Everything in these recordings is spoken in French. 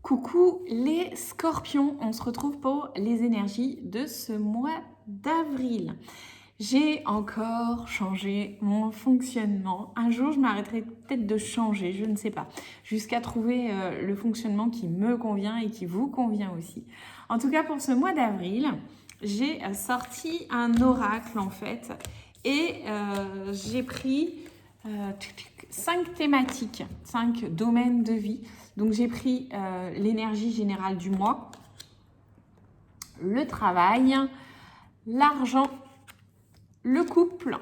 Coucou les scorpions, on se retrouve pour les énergies de ce mois d'avril. J'ai encore changé mon fonctionnement. Un jour, je m'arrêterai peut-être de changer, je ne sais pas, jusqu'à trouver le fonctionnement qui me convient et qui vous convient aussi. En tout cas, pour ce mois d'avril, j'ai sorti un oracle en fait et j'ai pris 5 thématiques, 5 domaines de vie. Donc j'ai pris l'énergie générale du mois, le travail, l'argent, le couple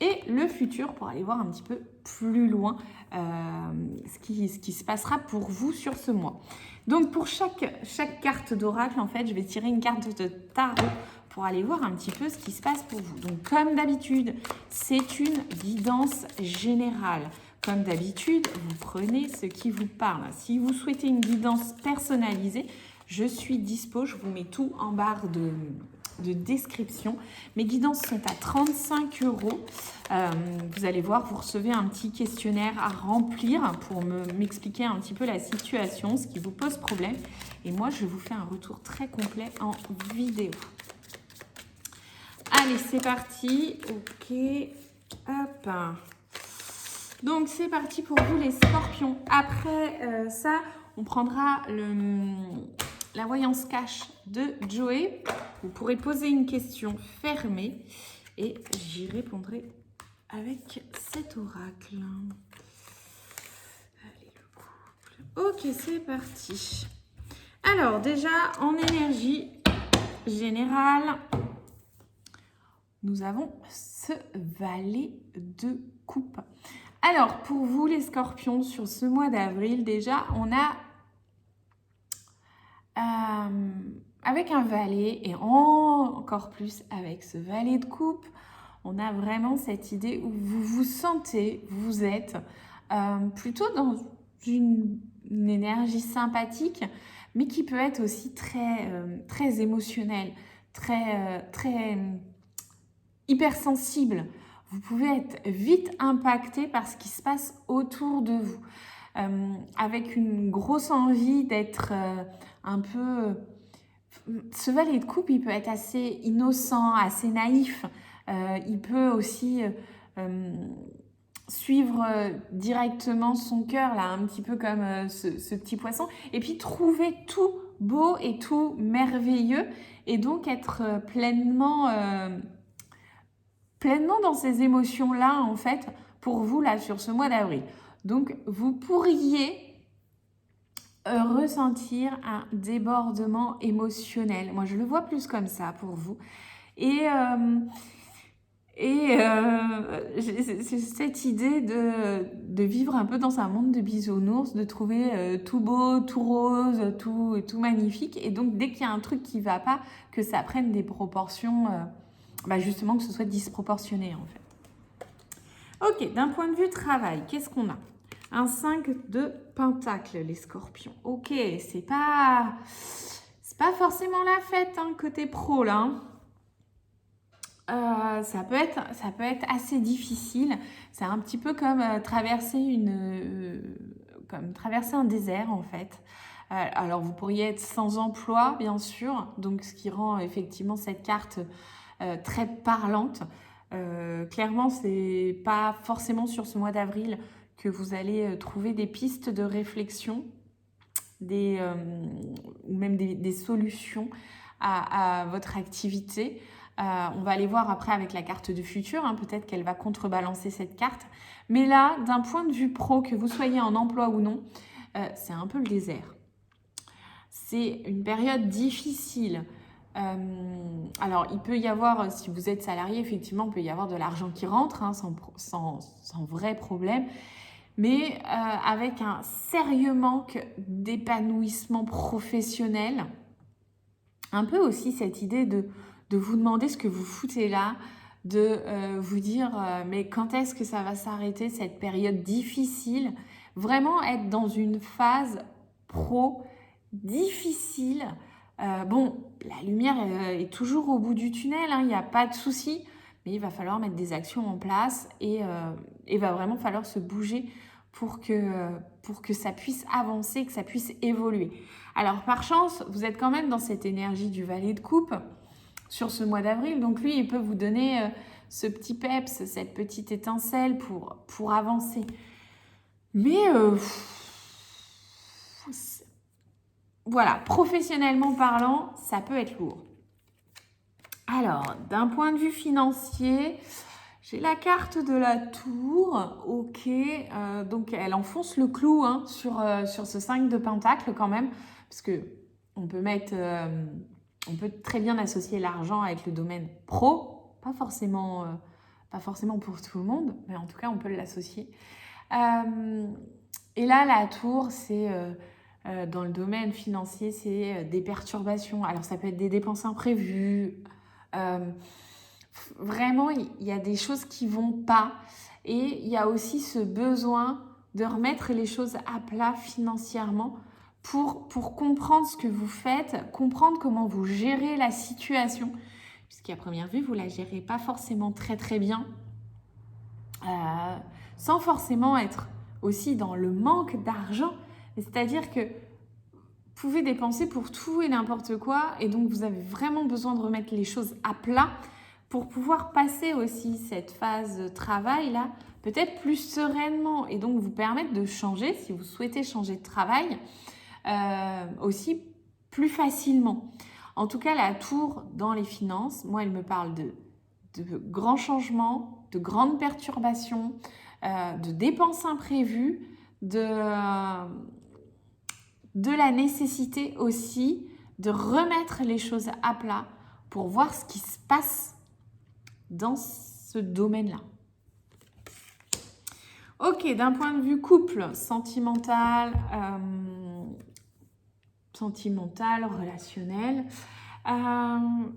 et le futur pour aller voir un petit peu plus loin ce qui se passera pour vous sur ce mois. Donc pour chaque carte d'oracle, en fait, je vais tirer une carte de tarot pour aller voir un petit peu ce qui se passe pour vous. Donc comme d'habitude, c'est une guidance générale. Comme d'habitude, vous prenez ce qui vous parle. Si vous souhaitez une guidance personnalisée, je suis dispo, je vous mets tout en barre de description. Mes guidances sont à 35 €. Vous allez voir, vous recevez un petit questionnaire à remplir pour m'expliquer un petit peu la situation, ce qui vous pose problème. Et moi, je vous fais un retour très complet en vidéo. Allez, c'est parti. Ok, hop. Donc, c'est parti pour vous les scorpions. Après ça, on prendra la voyance cash de Joey. Vous pourrez poser une question fermée et j'y répondrai avec cet oracle. Allez, le couple. Ok, c'est parti. Alors, déjà, en énergie générale, nous avons ce valet de coupe. Alors, pour vous les scorpions, sur ce mois d'avril, déjà, on a, avec un valet, et encore plus avec ce valet de coupe, on a vraiment cette idée où vous vous sentez, vous êtes plutôt dans une énergie sympathique, mais qui peut être aussi très émotionnelle, très hypersensible. Vous pouvez être vite impacté par ce qui se passe autour de vous, avec une grosse envie d'être un peu... Ce valet de coupe, il peut être assez innocent, assez naïf. Il peut aussi suivre directement son cœur, là, un petit peu comme ce petit poisson, et puis trouver tout beau et tout merveilleux, et donc être pleinement dans ces émotions-là, en fait, pour vous, là, sur ce mois d'avril. Donc, vous pourriez ressentir un débordement émotionnel. Moi, je le vois plus comme ça pour vous. Et c'est cette idée de vivre un peu dans un monde de bisounours, de trouver tout beau, tout rose, tout magnifique. Et donc, dès qu'il y a un truc qui ne va pas, que ça prenne des proportions... justement, que ce soit disproportionné, en fait. Ok, d'un point de vue travail, qu'est-ce qu'on a? Un 5 de pentacle, les scorpions. Ok, c'est pas forcément la fête, hein, côté pro, là. Ça peut être assez difficile. C'est un petit peu comme traverser traverser un désert, en fait. Alors, vous pourriez être sans emploi, bien sûr, donc ce qui rend effectivement cette carte très parlante. Clairement, c'est pas forcément sur ce mois d'avril que vous allez trouver des pistes de réflexion, ou même des solutions à votre activité. On va aller voir après avec la carte du futur, hein, peut-être qu'elle va contrebalancer cette carte. Mais là, d'un point de vue pro, que vous soyez en emploi ou non, c'est un peu le désert. C'est une période difficile. Alors, il peut y avoir, si vous êtes salarié, effectivement, il peut y avoir de l'argent qui rentre, hein, sans vrai problème, mais avec un sérieux manque d'épanouissement professionnel. Un peu aussi cette idée de vous demander ce que vous foutez là, de vous dire mais quand est-ce que ça va s'arrêter cette période difficile? Vraiment être dans une phase pro difficile. La lumière est toujours au bout du tunnel, hein, il n'y a pas de souci, mais il va falloir mettre des actions en place et il va vraiment falloir se bouger pour que ça puisse avancer, que ça puisse évoluer. Alors par chance, vous êtes quand même dans cette énergie du valet de coupe sur ce mois d'avril, donc lui, il peut vous donner ce petit peps, cette petite étincelle pour avancer. Mais voilà, professionnellement parlant, ça peut être lourd. Alors, d'un point de vue financier, j'ai la carte de la tour, ok, donc elle enfonce le clou sur ce 5 de pentacle quand même, parce que on peut très bien associer l'argent avec le domaine pro, pas forcément pour tout le monde, mais en tout cas on peut l'associer. Et là, la tour, c'est dans le domaine financier, c'est des perturbations. Alors ça peut être des dépenses imprévues. Vraiment, il y a des choses qui vont pas. Et il y a aussi ce besoin de remettre les choses à plat financièrement pour comprendre ce que vous faites, comprendre comment vous gérez la situation. Puisqu'à première vue, vous ne la gérez pas forcément très très bien. Sans forcément être aussi dans le manque d'argent. C'est-à-dire que vous pouvez dépenser pour tout et n'importe quoi. Et donc, vous avez vraiment besoin de remettre les choses à plat pour pouvoir passer aussi cette phase de travail-là, peut-être plus sereinement, et donc vous permettre de changer, si vous souhaitez changer de travail, aussi plus facilement. En tout cas, la tour dans les finances, moi, elle me parle de grands changements, de grandes perturbations, de dépenses imprévues, de la nécessité aussi de remettre les choses à plat pour voir ce qui se passe dans ce domaine-là. Ok, d'un point de vue couple, sentimental, relationnel,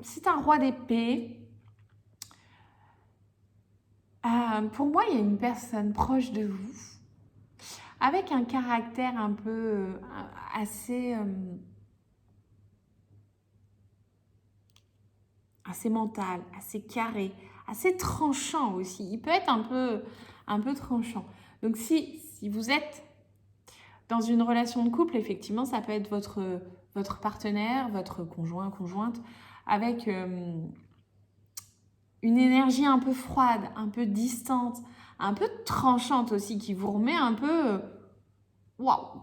c'est un roi d'épée. Pour moi, il y a une personne proche de vous, avec un caractère un peu assez mental, assez carré, assez tranchant aussi. Il peut être un peu tranchant. Donc si vous êtes dans une relation de couple, effectivement, ça peut être votre partenaire, votre conjoint, conjointe, avec une énergie un peu froide, un peu distante, un peu tranchante aussi, qui vous remet un peu...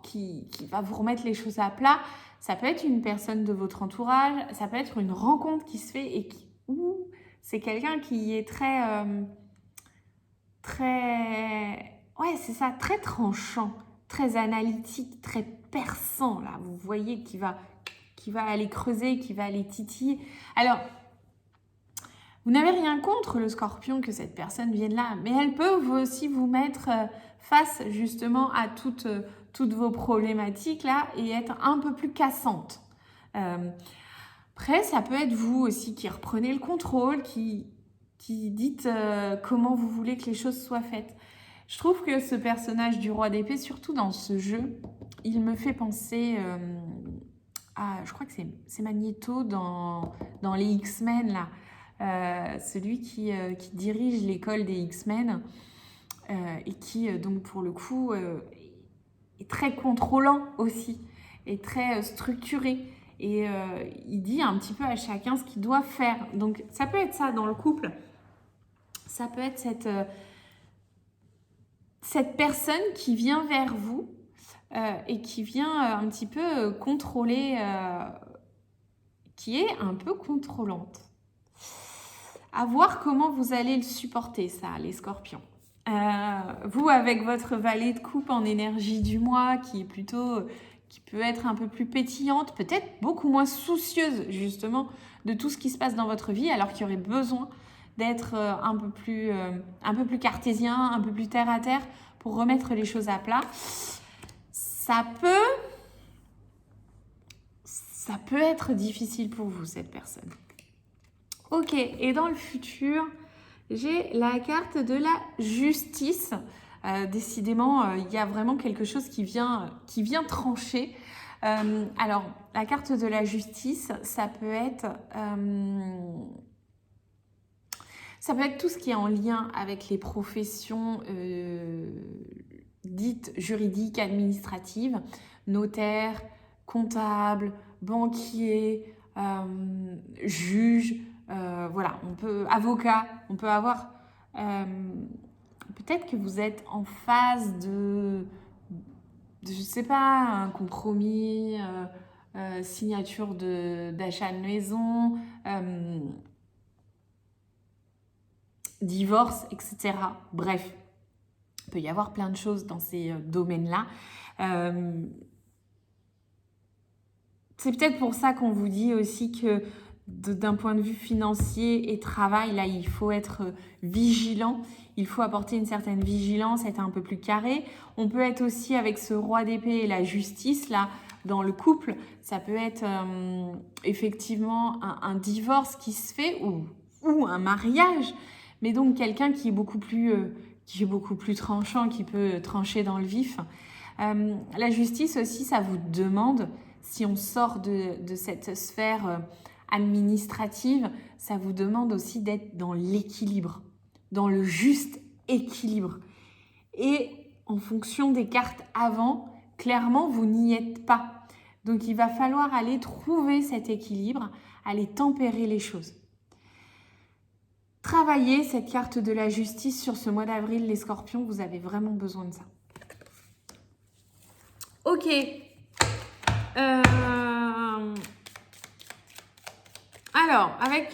qui va vous remettre les choses à plat. Ça peut être une personne de votre entourage, ça peut être une rencontre qui se fait et c'est quelqu'un qui est très... ouais, c'est ça, très tranchant, très analytique, très perçant, là. Vous voyez qui va aller creuser, qui va aller titiller. Alors, vous n'avez rien contre le scorpion que cette personne vienne là, mais elle peut aussi vous mettre face justement à toutes vos problématiques là et être un peu plus cassante. Après, ça peut être vous aussi qui reprenez le contrôle, qui dites comment vous voulez que les choses soient faites. Je trouve que ce personnage du roi d'épée, surtout dans ce jeu, il me fait penser à, je crois que c'est Magneto dans les X-Men là. Celui qui dirige l'école des X-Men et qui, donc pour le coup, est très contrôlant aussi, et très structuré. Et il dit un petit peu à chacun ce qu'il doit faire. Donc ça peut être ça dans le couple. Ça peut être cette personne qui vient vers vous et qui vient un petit peu contrôler, qui est un peu contrôlante. À voir comment vous allez le supporter, ça, les scorpions. Vous, avec votre valet de coupe en énergie du mois, qui peut être un peu plus pétillante, peut-être beaucoup moins soucieuse, justement, de tout ce qui se passe dans votre vie, alors qu'il y aurait besoin d'être un peu plus cartésien, un peu plus terre à terre, pour remettre les choses à plat. Ça peut être difficile pour vous, cette personne. Ok, et dans le futur, j'ai la carte de la justice. Décidément, il y a vraiment quelque chose qui vient trancher. Alors, la carte de la justice, ça peut être tout ce qui est en lien avec les professions dites juridiques, administratives, notaire, comptable, banquier, juge, voilà, avocat, on peut avoir... peut-être que vous êtes en phase je ne sais pas, un compromis, signature d'achat de maison, divorce, etc. Bref, il peut y avoir plein de choses dans ces domaines-là. C'est peut-être pour ça qu'on vous dit aussi que d'un point de vue financier et travail, là, il faut être vigilant. Il faut apporter une certaine vigilance, être un peu plus carré. On peut être aussi avec ce roi d'épée et la justice, là, dans le couple. Ça peut être effectivement un divorce qui se fait ou un mariage. Mais donc, quelqu'un qui est beaucoup plus tranchant, qui peut trancher dans le vif. La justice aussi, ça vous demande, si on sort de cette sphère administrative, ça vous demande aussi d'être dans l'équilibre, dans le juste équilibre. Et en fonction des cartes avant, clairement, vous n'y êtes pas. Donc, il va falloir aller trouver cet équilibre, aller tempérer les choses. Travaillez cette carte de la justice sur ce mois d'avril, les scorpions, vous avez vraiment besoin de ça. Ok. Alors, avec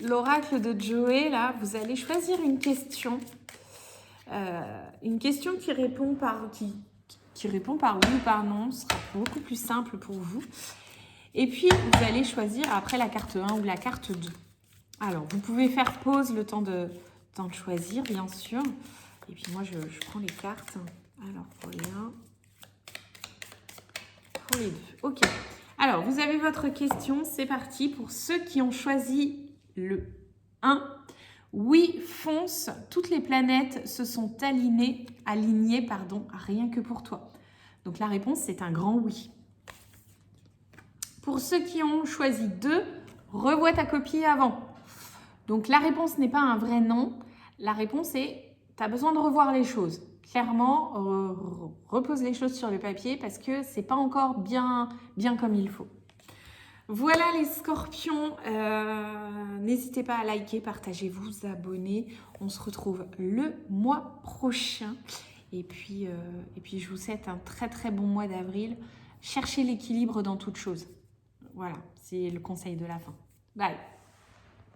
l'oracle de Joey, là, vous allez choisir une question. Une question qui répond par oui ou par non. Ce sera beaucoup plus simple pour vous. Et puis, vous allez choisir après la carte 1 ou la carte 2. Alors, vous pouvez faire pause le temps de choisir, bien sûr. Et puis, moi, je prends les cartes. Alors, pour les 1, pour les 2. Ok. Alors, vous avez votre question. C'est parti. Pour ceux qui ont choisi le 1, oui, fonce. Toutes les planètes se sont alignées, rien que pour toi. Donc, la réponse, c'est un grand oui. Pour ceux qui ont choisi 2, revois ta copie avant. Donc, la réponse n'est pas un vrai non. La réponse est, tu as besoin de revoir les choses. Clairement, repose les choses sur le papier parce que c'est pas encore bien comme il faut. Voilà les scorpions. N'hésitez pas à liker, partager, vous abonner. On se retrouve le mois prochain. Et puis, je vous souhaite un très très bon mois d'avril. Cherchez l'équilibre dans toute chose. Voilà, c'est le conseil de la fin. Bye.